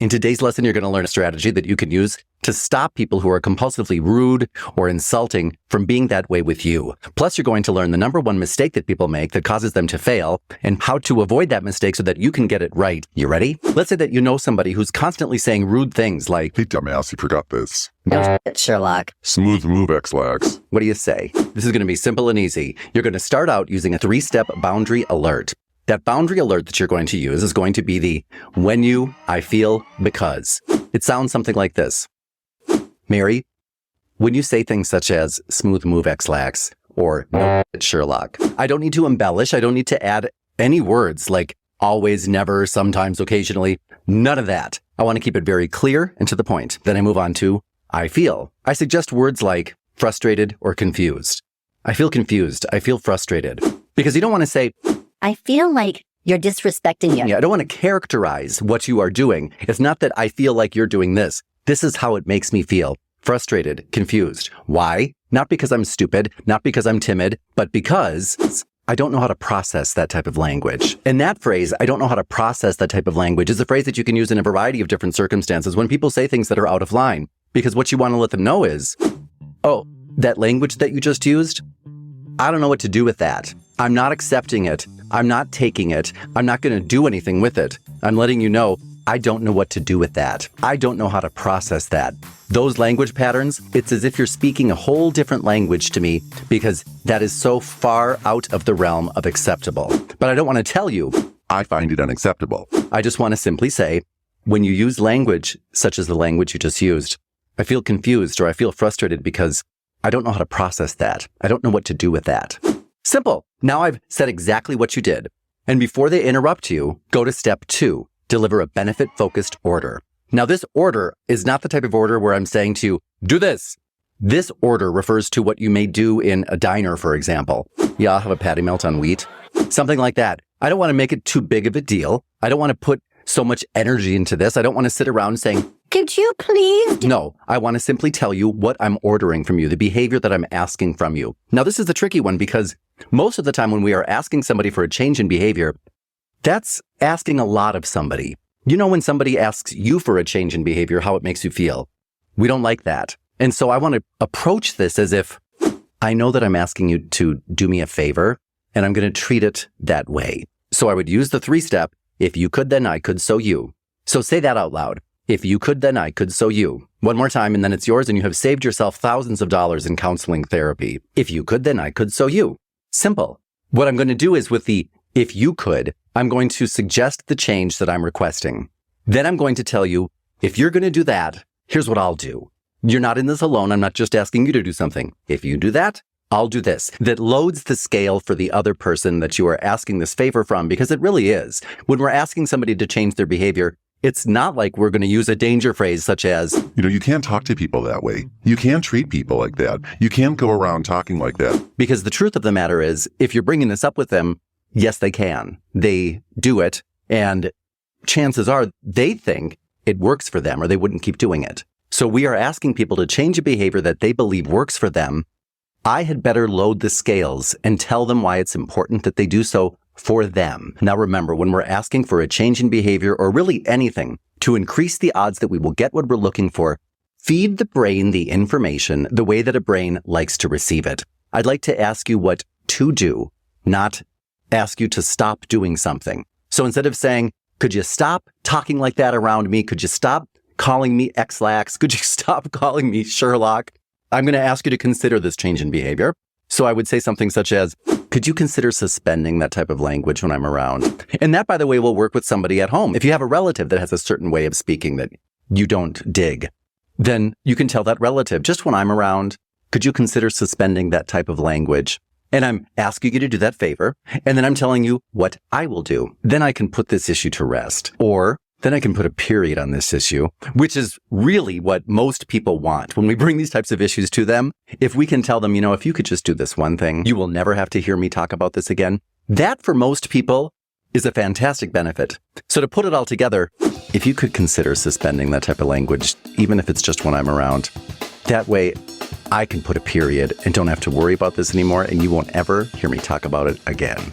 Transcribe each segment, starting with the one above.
In today's lesson, you're going to learn a strategy that you can use to stop people who are compulsively rude or insulting from being that way with you. Plus, you're going to learn the number one mistake that people make that causes them to fail and how to avoid that mistake so that you can get it right. You ready? Let's say that you know somebody who's constantly saying rude things like, "Hey, dumbass, you forgot this." Sherlock. 𝗩𝗛𝗩𝗚𝗏𝗡𝗡𝗥𝗑. What do you say? This is going to be simple and easy. You're going to start out using a 3-step boundary alert. That boundary alert that you're going to use is going to be the when you, I feel, because. It sounds something like this. Mary, when you say things such as 𝗩𝗛𝗩𝗡𝗢𝗡 or no Sherlock, I don't need to embellish. I don't need to add any words like always, never, sometimes, occasionally. None of that. I want to keep it very clear and to the point. Then I move on to I feel. I suggest words like frustrated or confused. I feel confused. I feel frustrated. Because you don't want to say, I feel like you're disrespecting you. Yeah, I don't want to characterize what you are doing. It's not that I feel like you're doing this. This is how it makes me feel. Frustrated, confused. Why? Not because I'm stupid, not because I'm timid, but because I don't know how to process that type of language. And that phrase, I don't know how to process that type of language, is a phrase that you can use in a variety of different circumstances when people say things that are out of line. Because what you want to let them know is, oh, that language that you just used, I don't know what to do with that. I'm not accepting it. I'm not taking it. I'm not going to do anything with it. I'm letting you know I don't know what to do with that. I don't know how to process that. Those language patterns, it's as if you're speaking a whole different language to me because that is so far out of the realm of acceptable. But I don't want to tell you, I find it unacceptable. I just want to simply say, when you use language such as the language you just used, I feel confused or I feel frustrated because I don't know how to process that. I don't know what to do with that. Simple. Now I've said exactly what you did. And before they interrupt you, go to step 2, deliver a benefit-focused order. Now this order is not the type of order where I'm saying to you, do this. This order refers to what you may do in a diner, for example. Yeah, I'll have a patty melt on wheat. Something like that. I don't want to make it too big of a deal. I don't want to put so much energy into this. I don't want to sit around saying, could you please? No, I want to simply tell you what I'm ordering from you, the behavior that I'm asking from you. Now, this is the tricky one because most of the time when we are asking somebody for a change in behavior, that's asking a lot of somebody. You know, when somebody asks you for a change in behavior, how it makes you feel. We don't like that. And so I want to approach this as if I know that I'm asking you to do me a favor and I'm going to treat it that way. So I would use the 3-step, if you could, then I could, so you. So say that out loud. If you could, then I could, so you. One more time, and then it's yours, and you have saved yourself thousands of dollars in counseling therapy. If you could, then I could, so you. Simple. What I'm going to do is with the if you could, I'm going to suggest the change that I'm requesting. Then I'm going to tell you, if you're going to do that, here's what I'll do. You're not in this alone. I'm not just asking you to do something. If you do that, I'll do this. That loads the scale for the other person that you are asking this favor from, because it really is. When we're asking somebody to change their behavior, it's not like we're going to use a danger phrase such as, you can't talk to people that way. You can't treat people like that. You can't go around talking like that. Because the truth of the matter is, if you're bringing this up with them, yes, they can. They do it. And chances are they think it works for them or they wouldn't keep doing it. So we are asking people to change a behavior that they believe works for them. I had better load the scales and tell them why it's important that they do so for them. Now remember, when we're asking for a change in behavior or really anything to increase the odds that we will get what we're looking for, feed the brain the information the way that a brain likes to receive it. I'd like to ask you what to do, not ask you to stop doing something. So instead of saying, could you stop talking like that around me? Could you stop calling me X-lax? Could you stop calling me Sherlock? I'm going to ask you to consider this change in behavior. So I would say something such as, could you consider suspending that type of language when I'm around? And that, by the way, will work with somebody at home. If you have a relative that has a certain way of speaking that you don't dig, then you can tell that relative, just when I'm around, could you consider suspending that type of language? And I'm asking you to do that favor. And then I'm telling you what I will do. Then I can put this issue to rest. Or then I can put a period on this issue, which is really what most people want. When we bring these types of issues to them, if we can tell them, if you could just do this one thing, you will never have to hear me talk about this again. That, for most people, is a fantastic benefit. So to put it all together, if you could consider suspending that type of language, even if it's just when I'm around, that way I can put a period and don't have to worry about this anymore, and you won't ever hear me talk about it again.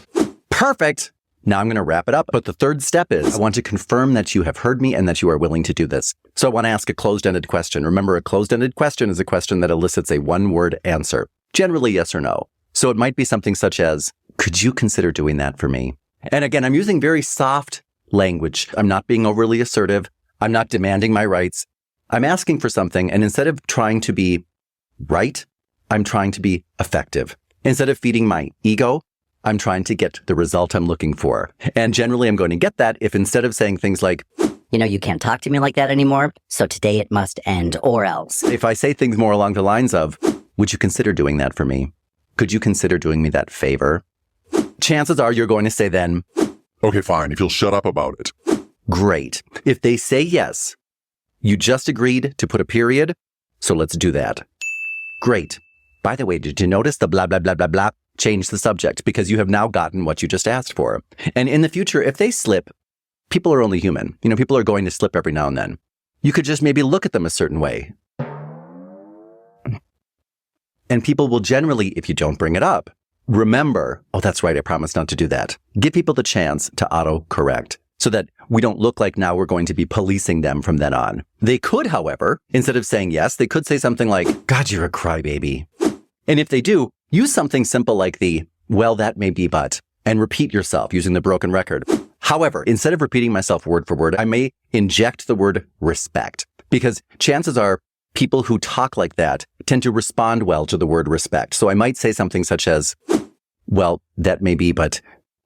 Perfect! Now I'm going to wrap it up. But the third step is I want to confirm that you have heard me and that you are willing to do this. So I want to ask a closed-ended question. Remember, a closed-ended question is a question that elicits a one-word answer, generally yes or no. So it might be something such as, could you consider doing that for me? And again, I'm using very soft language. I'm not being overly assertive. I'm not demanding my rights. I'm asking for something, and instead of trying to be right, I'm trying to be effective. Instead of feeding my ego, I'm trying to get the result I'm looking for. And generally, I'm going to get that if instead of saying things like, You know, you can't talk to me like that anymore, so today it must end, or else. if I say things more along the lines of, would you consider doing that for me? Could you consider doing me that favor? Chances are you're going to say then, Okay, fine, if you'll shut up about it. great. If they say yes, you just agreed to put a period, so let's do that. Great. By the way, did you notice the blah, blah, blah, blah, blah? Change the subject because you have now gotten what you just asked for. And in the future, if they slip, people are only human. You know, people are going to slip every now and then. You could just maybe look at them a certain way. And people will generally, if you don't bring it up, remember, oh, that's right, I promised not to do that. Give people the chance to auto-correct so that we don't look like now we're going to be policing them from then on. They could, however, instead of saying yes, they could say something like, God, you're a crybaby. And if they do, use something simple like well, that may be, but, and repeat yourself using the broken record. However, instead of repeating myself word for word, I may inject the word respect, because chances are people who talk like that tend to respond well to the word respect. So I might say something such as, well, that may be, but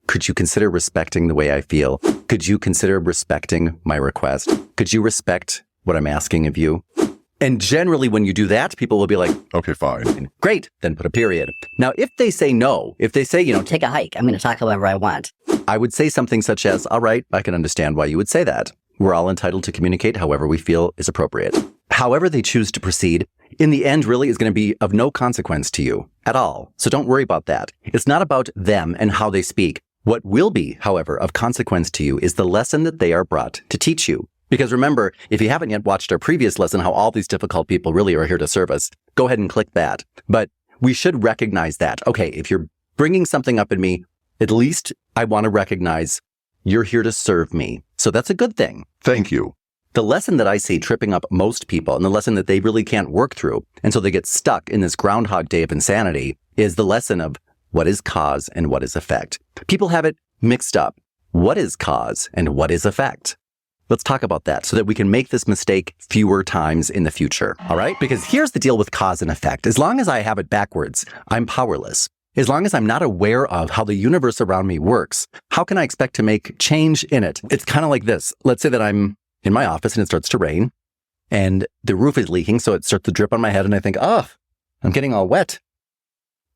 could you consider respecting the way I feel? Could you consider respecting my request? Could you respect what I'm asking of you? And generally, when you do that, people will be like, Okay, fine. great, then put a period. Now, if they say no, if they say, Take a hike. I'm going to talk however I want. I would say something such as, all right, I can understand why you would say that. We're all entitled to communicate however we feel is appropriate. However they choose to proceed, in the end, really is going to be of no consequence to you at all. So don't worry about that. It's not about them and how they speak. What will be, however, of consequence to you is the lesson that they are brought to teach you. Because remember, if you haven't yet watched our previous lesson, how all these difficult people really are here to serve us, go ahead and click that. But we should recognize that. Okay, if you're bringing something up in me, at least I want to recognize you're here to serve me. So that's a good thing. Thank you. The lesson that I see tripping up most people, and the lesson that they really can't work through, and so they get stuck in this Groundhog Day of insanity, is the lesson of what is cause and what is effect. People have it mixed up. What is cause and what is effect? Let's talk about that so that we can make this mistake fewer times in the future, all right? Because here's the deal with cause and effect. As long as I have it backwards, I'm powerless. As long as I'm not aware of how the universe around me works, how can I expect to make change in it? It's kind of like this. Let's say that I'm in my office and it starts to rain and the roof is leaking, so it starts to drip on my head and I think, oh, I'm getting all wet.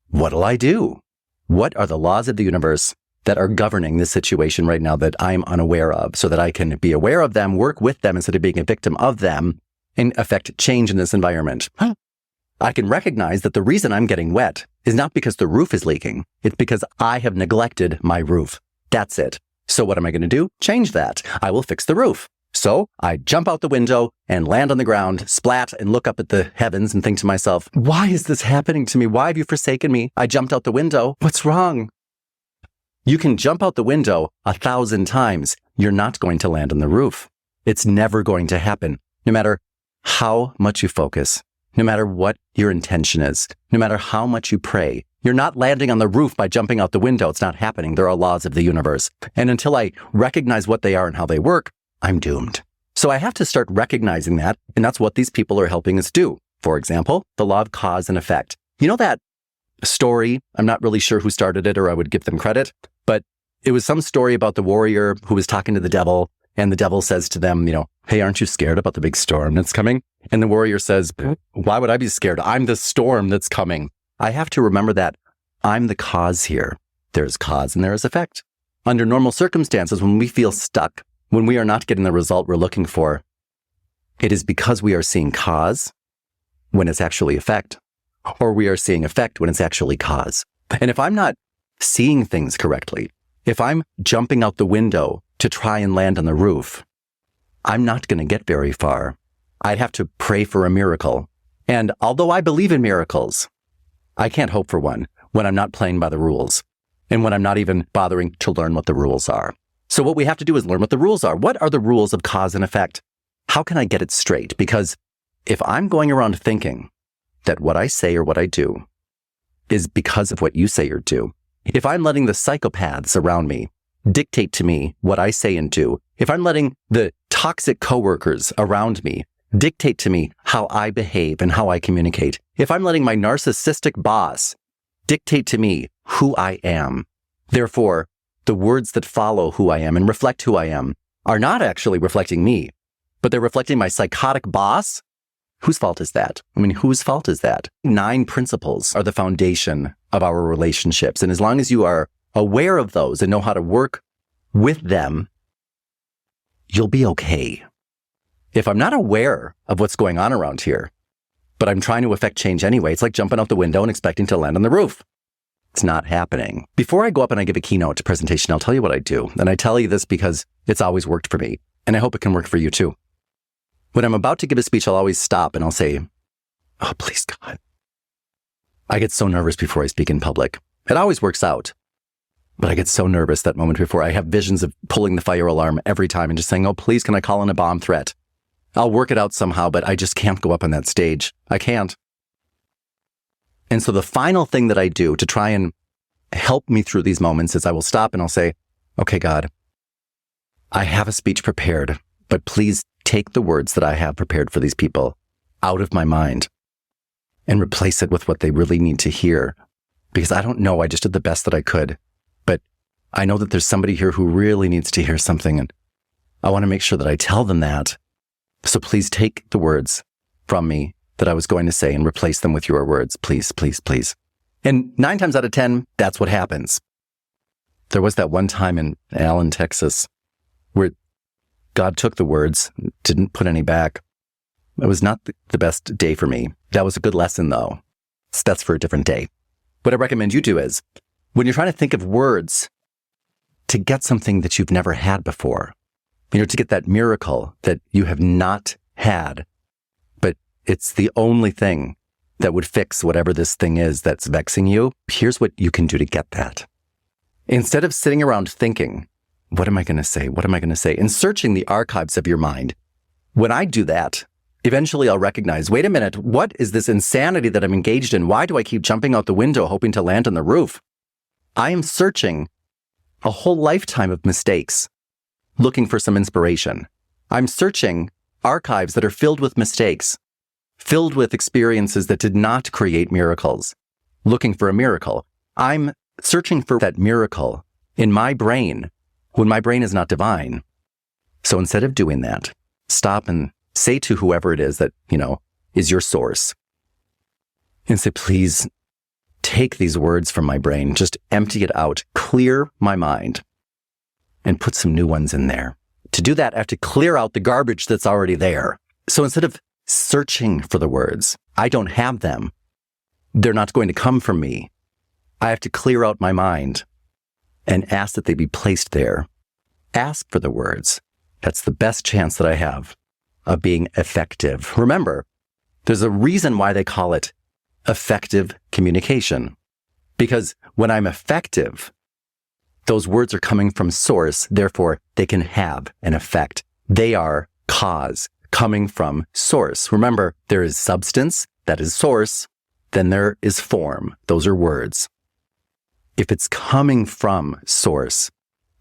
What'll I do? What are the laws of the universe that are governing this situation right now that I'm unaware of so that I can be aware of them, work with them instead of being a victim of them, and affect change in this environment? I can recognize that the reason I'm getting wet is not because the roof is leaking. It's because I have neglected my roof. That's it. So what am I going to do? Change that. I will fix the roof. So I jump out the window and land on the ground, splat, and look up at the heavens and think to myself, why is this happening to me? Why have you forsaken me? I jumped out the window. What's wrong? You can jump out the window 1,000 times. You're not going to land on the roof. It's never going to happen, no matter how much you focus, no matter what your intention is, no matter how much you pray. You're not landing on the roof by jumping out the window. It's not happening. There are laws of the universe. And until I recognize what they are and how they work, I'm doomed. So I have to start recognizing that, and that's what these people are helping us do. For example, the law of cause and effect. You know that story? I'm not really sure who started it, or I would give them credit, but it was some story about the warrior who was talking to the devil, and the devil says to them, hey, aren't you scared about the big storm that's coming? And the warrior says, why would I be scared? I'm the storm that's coming. I have to remember that I'm the cause here. There's cause and there is effect. Under normal circumstances, when we feel stuck, when we are not getting the result we're looking for, it is because we are seeing cause when it's actually effect, or we are seeing effect when it's actually cause. And if I'm not seeing things correctly, if I'm jumping out the window to try and land on the roof, I'm not going to get very far. I'd have to pray for a miracle. And although I believe in miracles, I can't hope for one when I'm not playing by the rules. and when I'm not even bothering to learn what the rules are. So what we have to do is learn what the rules are. What are the rules of cause and effect? How can I get it straight? Because if I'm going around thinking that what I say or what I do is because of what you say or do, if I'm letting the psychopaths around me dictate to me what I say and do, if I'm letting the toxic coworkers around me dictate to me how I behave and how I communicate, if I'm letting my narcissistic boss dictate to me who I am, therefore, the words that follow who I am and reflect who I am are not actually reflecting me, but they're reflecting my psychotic boss. Whose fault is that? I mean, whose fault is that? 9 principles are the foundation of our relationships. And as long as you are aware of those and know how to work with them, you'll be okay. If I'm not aware of what's going on around here, but I'm trying to affect change anyway, it's like jumping out the window and expecting to land on the roof. It's not happening. Before I go up and I give a keynote presentation, I'll tell you what I do. And I tell you this because it's always worked for me. And I hope it can work for you too. When I'm about to give a speech, I'll always stop and I'll say, oh, please, God. I get so nervous before I speak in public. It always works out. But I get so nervous that moment before. I have visions of pulling the fire alarm every time and just saying, oh, please, can I call in a bomb threat? I'll work it out somehow, but I just can't go up on that stage. I can't. And so the final thing that I do to try and help me through these moments is I will stop and I'll say, okay, God, I have a speech prepared, but please take the words that I have prepared for these people out of my mind and replace it with what they really need to hear. Because I don't know, I just did the best that I could, but I know that there's somebody here who really needs to hear something, and I want to make sure that I tell them that. So please take the words from me that I was going to say and replace them with your words. Please, please, please. And 9 times out of 10, that's what happens. There was that one time in Allen, Texas, where God took the words, didn't put any back. It was not the best day for me. That was a good lesson, though. That's for a different day. What I recommend you do is, when you're trying to think of words to get something that you've never had before, to get that miracle that you have not had, but it's the only thing that would fix whatever this thing is that's vexing you, here's what you can do to get that. Instead of sitting around thinking, what am I going to say? What am I going to say? And searching the archives of your mind. When I do that, eventually I'll recognize, wait a minute, what is this insanity that I'm engaged in? Why do I keep jumping out the window hoping to land on the roof? I am searching a whole lifetime of mistakes, looking for some inspiration. I'm searching archives that are filled with mistakes, filled with experiences that did not create miracles, looking for a miracle. I'm searching for that miracle in my brain when my brain is not divine. So instead of doing that, stop and say to whoever it is that, is your source, and say, please take these words from my brain, just empty it out, clear my mind, and put some new ones in there. To do that, I have to clear out the garbage that's already there. So instead of searching for the words, I don't have them. They're not going to come from me. I have to clear out my mind and ask that they be placed there. Ask for the words. That's the best chance that I have of being effective. Remember, there's a reason why they call it effective communication. Because when I'm effective, those words are coming from source, therefore they can have an effect. They are cause coming from source. Remember, there is substance, that is source, then there is form, those are words. If it's coming from source,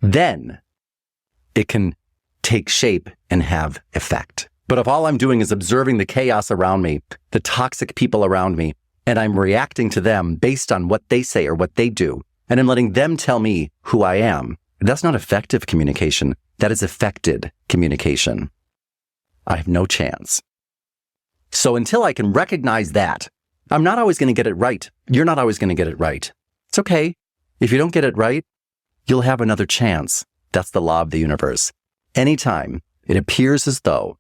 then it can take shape and have effect. But if all I'm doing is observing the chaos around me, the toxic people around me, and I'm reacting to them based on what they say or what they do, and I'm letting them tell me who I am, that's not effective communication. That is affected communication. I have no chance. So until I can recognize that, I'm not always going to get it right. You're not always going to get it right. It's okay. If you don't get it right, you'll have another chance. That's the law of the universe. Anytime it appears as though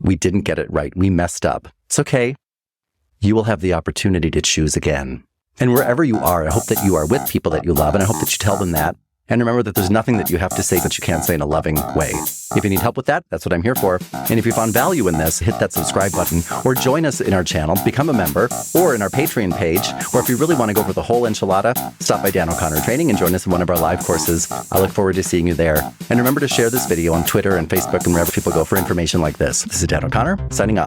we didn't get it right, we messed up, it's okay. You will have the opportunity to choose again. And wherever you are, I hope that you are with people that you love, and I hope that you tell them that. And remember that there's nothing that you have to say that you can't say in a loving way. If you need help with that, that's what I'm here for. And if you found value in this, hit that subscribe button or join us in our channel, become a member, or in our Patreon page. Or if you really want to go over the whole enchilada, stop by Dan O'Connor Training and join us in one of our live courses. I look forward to seeing you there. And remember to share this video on Twitter and Facebook and wherever people go for information like this. This is Dan O'Connor, signing off.